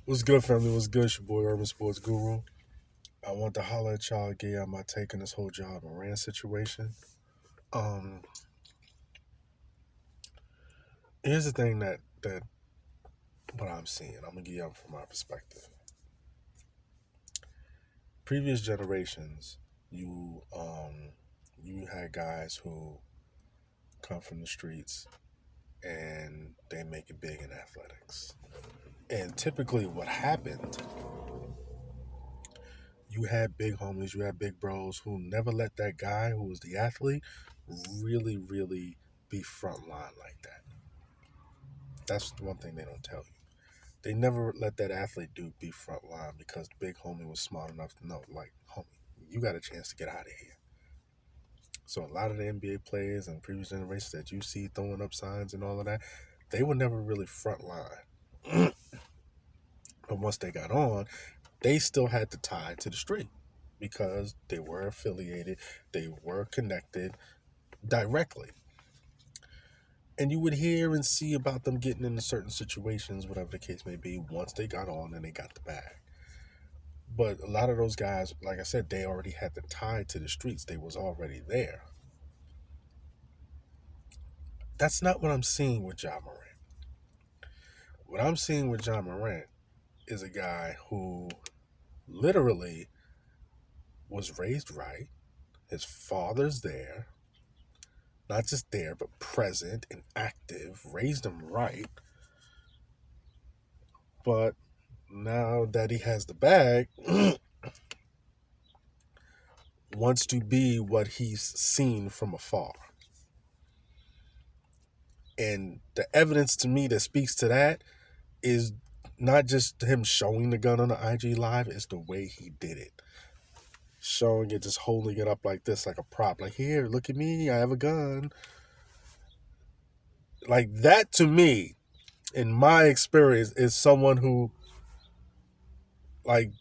What's good, family? What's good? It's your boy, Urban Sports Guru. I want to holler at y'all, get y'all my take on this whole job and Moran situation. Um, Here's the thing that what I'm seeing. I'm gonna give y'all from my perspective. Previous generations, you had guys who come from the streets and they make it big in athletics. And typically, what happened, you had big homies, you had big bros who never let that guy who was the athlete really be front line like that. That's the one thing they don't tell you. They never let that athlete dude be front line because the big homie was smart enough to know, like, homie, you got a chance to get out of here. So a lot of the NBA players and previous generations that you see throwing up signs and all of that, they were never really front line. But once they got on, they still had to tie to the street because they were affiliated, they were connected directly. And you would hear and see about them getting into certain situations, whatever the case may be, once they got on and they got the bag. But a lot of those guys, like I said, they already had the tie to the streets. They was already there. That's not what I'm seeing with Ja Morant. What I'm seeing with Ja Morant is a guy who literally was raised right. His father's there. Not just there, but present and active. Raised him right. But now that he has the bag, wants to be what he's seen from afar. And the evidence to me that speaks to that is not just him showing the gun on the IG Live, it's the way he did it. Showing it, just holding it up like this, like a prop. Like, here, look at me, I have a gun. Like, that to me, in my experience, is someone who, like,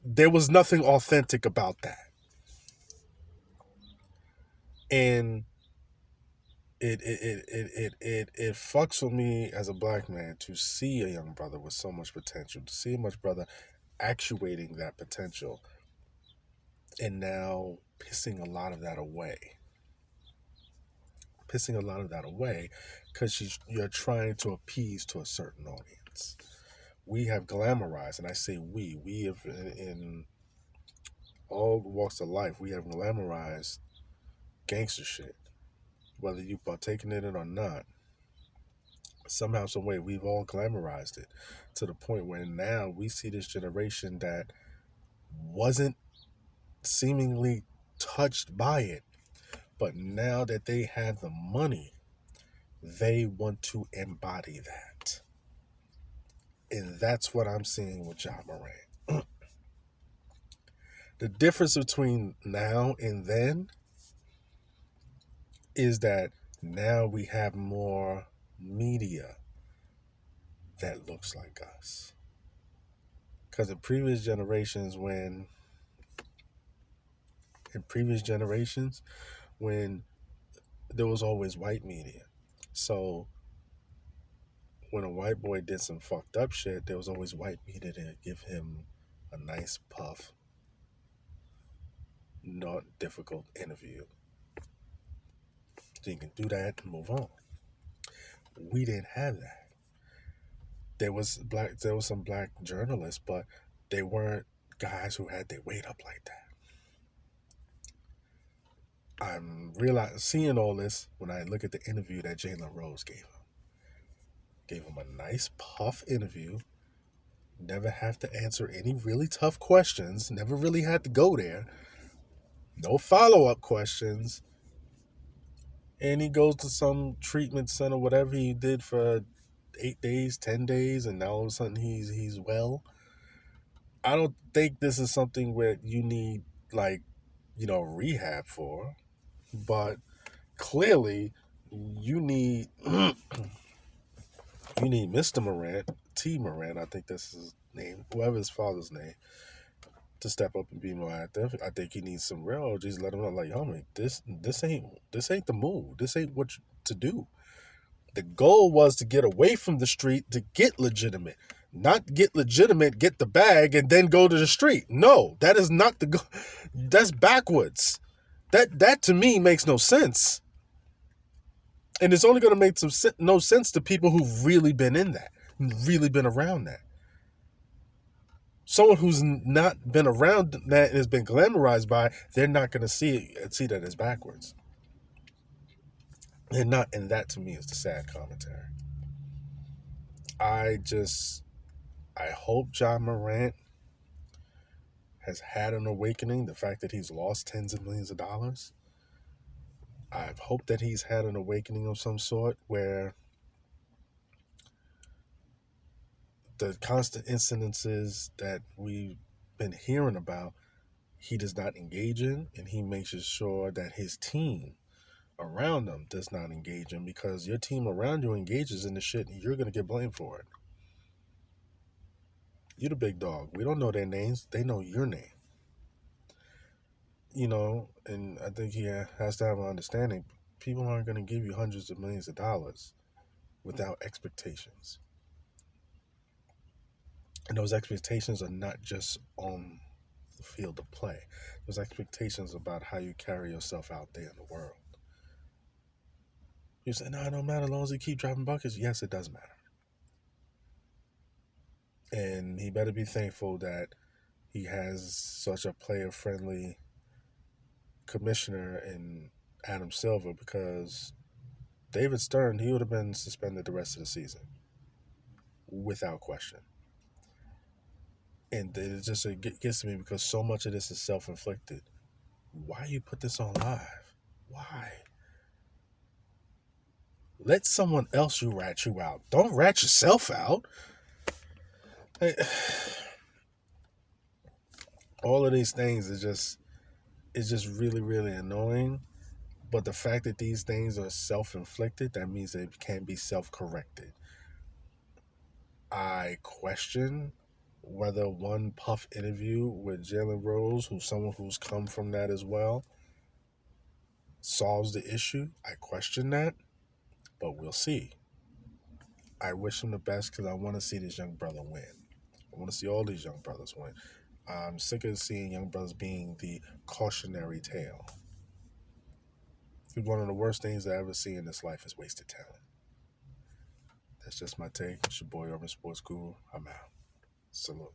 there was nothing authentic about that. And it fucks with me as a black man to see a young brother with so much potential, to see a much brother actuating that potential and now pissing a lot of that away. Because you're trying to appease to a certain audience. We have glamorized, and I say we have in all walks of life, we have glamorized gangster shit. Whether you partaking in it or not, somehow, some way, we've all glamorized it to the point where now we see this generation that wasn't seemingly touched by it, but now that they have the money, they want to embody that. And that's what I'm seeing with Ja Morant. The difference between now and then is that now we have more media that looks like us. Because in previous generations, when there was always white media. So when a white boy did some fucked up shit, there was always white media to give him a nice puff, not difficult interview. So you can do that and move on. We didn't have that. There was some black journalists, but they weren't guys who had their weight up like that. I'm seeing all this when I look at the interview that Jalen Rose gave him. Gave him a nice puff interview. Never have to answer any really tough questions. Never really had to go there. No follow-up questions. And he goes to some treatment center, whatever he did for 8 days, 10 days, and now all of a sudden he's well. I don't think this is something where you need, like, rehab for, but clearly you need Mr. Morant, T. Morant, I think that's his name, whoever his father's name, to step up and be more active. I think he needs some real. Just let him know, like, homie, this ain't the move. This ain't to do. The goal was to get away from the street to get legitimate. Not get legitimate, get the bag, and then go to the street. No, that is not the. That's backwards. That to me makes no sense, and it's only going to make no sense to people who've really been in that, really been around that. Someone who's not been around that and has been glamorized by, they're not going to see that as backwards. They're not, and that to me is the sad commentary. I hope Ja Morant has had an awakening. The fact that he's lost tens of millions of dollars. I hope that he's had an awakening of some sort where the constant incidences that we've been hearing about, he does not engage in, and he makes sure that his team around him does not engage in, because your team around you engages in the shit and you're going to get blamed for it. You're the big dog. We don't know their names. They know your name. And I think he has to have an understanding. People aren't going to give you hundreds of millions of dollars without expectations. And those expectations are not just on the field of play. Those expectations about how you carry yourself out there in the world. You say, no, it don't matter as long as you keep dropping buckets. Yes, it does matter. And he better be thankful that he has such a player-friendly commissioner in Adam Silver, because David Stern, he would have been suspended the rest of the season without question. And it gets to me because so much of this is self-inflicted. Why you put this on live? Why? Let someone else rat you out. Don't rat yourself out. All of these things is just really, really annoying. But the fact that these things are self-inflicted, that means they can't be self-corrected. I question whether one Puff interview with Jalen Rose, who's someone who's come from that as well, solves the issue. I question that, but we'll see. I wish him the best because I want to see this young brother win. I want to see all these young brothers win. I'm sick of seeing young brothers being the cautionary tale. One of the worst things I ever see in this life is wasted talent. That's just my take. It's your boy, Urban Sports Guru. I'm out. Salute.